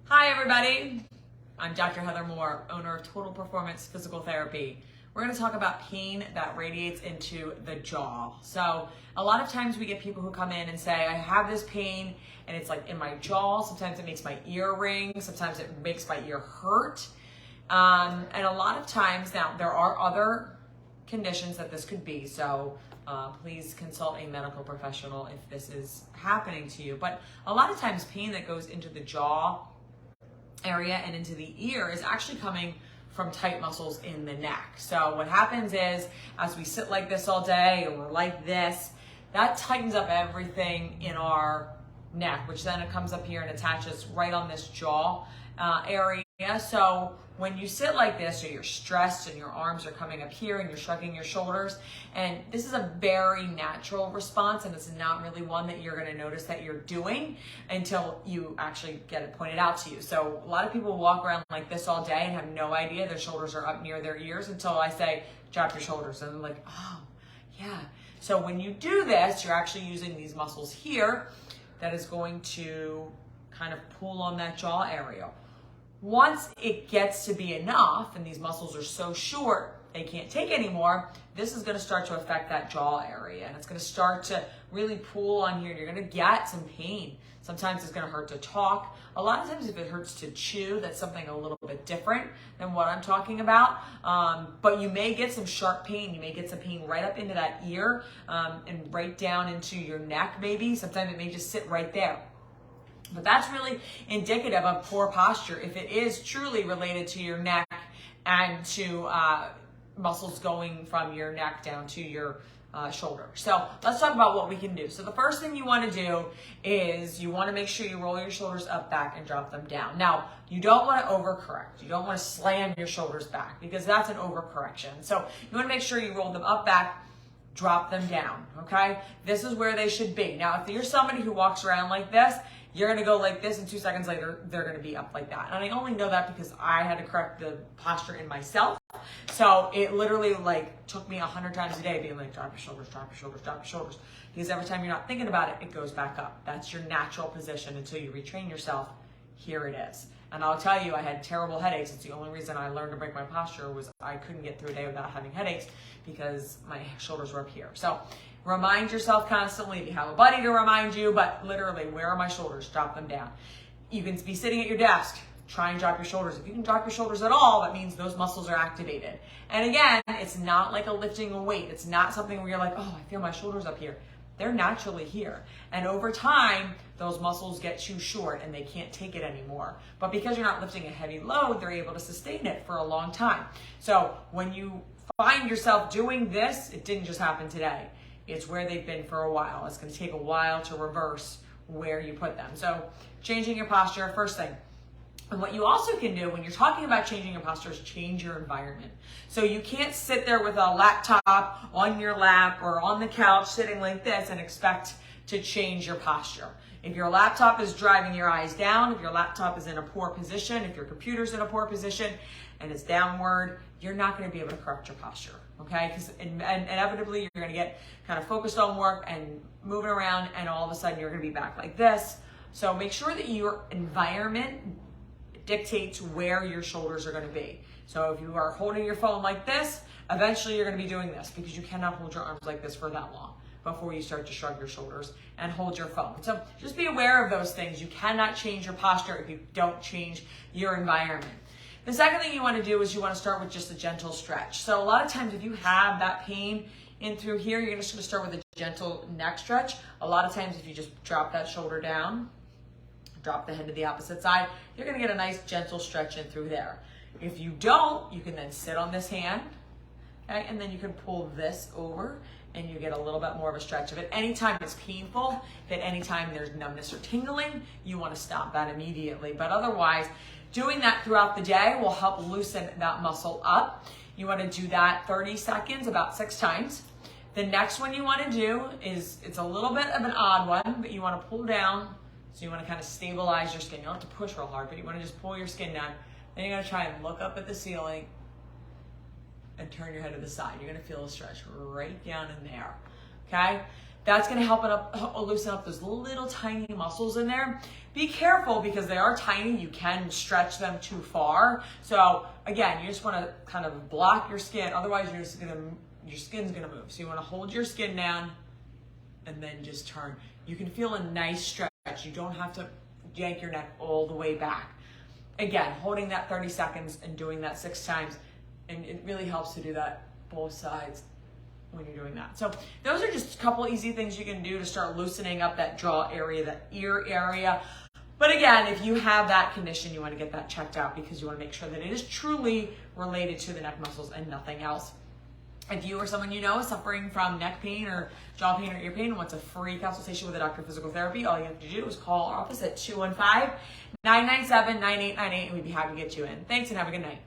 Hi everybody, I'm Dr. Heather Moore, owner of Total Performance Physical Therapy. We're going to talk about pain that radiates into the jaw. So a lot of times we get people who come in and say, I have this pain and it's like in my jaw. Sometimes it makes my ear ring. Sometimes it makes my ear hurt. And a lot of times, now there are other conditions that this could be. So please consult a medical professional if this is happening to you. But a lot of times pain that goes into the jaw area and into the ear is actually coming from tight muscles in the neck. So what happens is, as we sit like this all day or like this, that tightens up everything in our neck, which then it comes up here and attaches right on this jaw area. So when you sit like this, or you're stressed and your arms are coming up here and you're shrugging your shoulders, and this is a very natural response, and it's not really one that you're going to notice that you're doing until you actually get it pointed out to you. So a lot of people walk around like this all day and have no idea their shoulders are up near their ears until I say, drop your shoulders, and they're like, oh, yeah. So when you do this, you're actually using these muscles here that is going to kind of pull on that jaw area. Once it gets to be enough, and these muscles are so short they can't take anymore, this is going to start to affect that jaw area, and it's going to start to really pull on here, and you're going to get some pain. Sometimes it's going to hurt to talk. A lot of times if it hurts to chew, that's something a little bit different than what I'm talking about. But you may get some sharp pain. You may get some pain right up into that ear and right down into your neck maybe. Sometimes it may just sit right there. But that's really indicative of poor posture if it is truly related to your neck and to muscles going from your neck down to your shoulder. So let's talk about what we can do. So the first thing you want to do is you want to make sure you roll your shoulders up, back, and drop them down. Now, you don't want to overcorrect. You don't want to slam your shoulders back because that's an overcorrection. So you want to make sure you roll them up, back, drop them down, okay? This is where they should be. Now, if you're somebody who walks around like this, you're going to go like this, and 2 seconds later, they're going to be up like that. And I only know that because I had to correct the posture in myself. So it literally like took me 100 times a day being like, drop your shoulders, drop your shoulders, drop your shoulders. Because every time you're not thinking about it, it goes back up. That's your natural position until you retrain yourself. Here it is. And I'll tell you, I had terrible headaches. It's the only reason I learned to break my posture was I couldn't get through a day without having headaches because my shoulders were up here. So remind yourself constantly. If you have a buddy to remind you, but literally, where are my shoulders? Drop them down. You can be sitting at your desk. Try and drop your shoulders. If you can drop your shoulders at all, that means those muscles are activated. And again, it's not like a lifting a weight. It's not something where you're like, oh, I feel my shoulders up here. They're naturally here. And over time, those muscles get too short and they can't take it anymore. But because you're not lifting a heavy load, they're able to sustain it for a long time. So when you find yourself doing this, it didn't just happen today. It's where they've been for a while. It's going to take a while to reverse where you put them. So changing your posture, first thing. And what you also can do when you're talking about changing your posture is change your environment. So you can't sit there with a laptop on your lap or on the couch sitting like this and expect to change your posture. If your laptop is driving your eyes down, if your laptop is in a poor position, if your computer's in a poor position and it's downward, you're not going to be able to correct your posture, okay? Because inevitably you're going to get kind of focused on work and moving around, and all of a sudden you're going to be back like this. So make sure that your environment dictates where your shoulders are going to be. So if you are holding your phone like this, eventually you're going to be doing this because you cannot hold your arms like this for that long before you start to shrug your shoulders and hold your phone. So just be aware of those things. You cannot change your posture if you don't change your environment. The second thing you want to do is you want to start with just a gentle stretch. So a lot of times if you have that pain in through here, you're just going to start with a gentle neck stretch. A lot of times if you just drop that shoulder down, drop the head to the opposite side, you're going to get a nice gentle stretch in through there. If you don't, you can then sit on this hand, okay, and then you can pull this over and you get a little bit more of a stretch of it. Anytime it's painful, that anytime there's numbness or tingling, you want to stop that immediately. But otherwise, doing that throughout the day will help loosen that muscle up. You want to do that 30 seconds, about 6 times. The next one you want to do is, it's a little bit of an odd one, but you want to pull down. So you want to kind of stabilize your skin. You don't have to push real hard, but you want to just pull your skin down. Then you're going to try and look up at the ceiling and turn your head to the side. You're going to feel a stretch right down in there, okay? That's going to help loosen up those little tiny muscles in there. Be careful because they are tiny. You can stretch them too far. So again, you just want to kind of block your skin. Otherwise, your skin's going to move. So you want to hold your skin down and then just turn. You can feel a nice stretch. You don't have to yank your neck all the way back. Again, holding that 30 seconds and doing that 6 times. And it really helps to do that both sides when you're doing that. So those are just a couple easy things you can do to start loosening up that jaw area, that ear area. But again, if you have that condition, you want to get that checked out because you want to make sure that it is truly related to the neck muscles and nothing else. If you or someone you know is suffering from neck pain or jaw pain or ear pain and wants a free consultation with a doctor of physical therapy, all you have to do is call our office at 215-997-9898 and we'd be happy to get you in. Thanks and have a good night.